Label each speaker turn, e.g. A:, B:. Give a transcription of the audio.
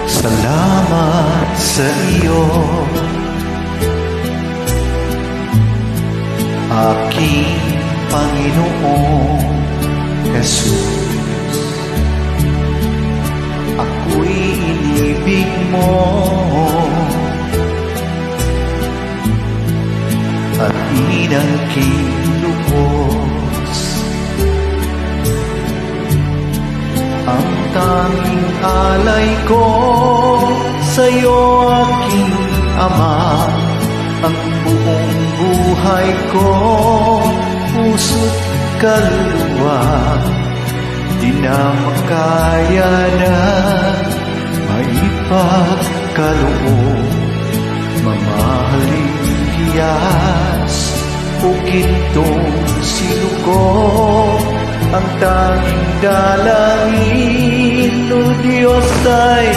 A: Salamat sa iyo, aking Panginoong Jesus. Ako'y inibig mo at inangking lubos. Ang tanging alay ko sa'yo, aking Ama, ang buong buhay ko, puso't kaluluwa, di na makaya na maipagkaloob. Mamahaling hiyas o gintong sinuko, ang tanging dalangin, O Diyos, ay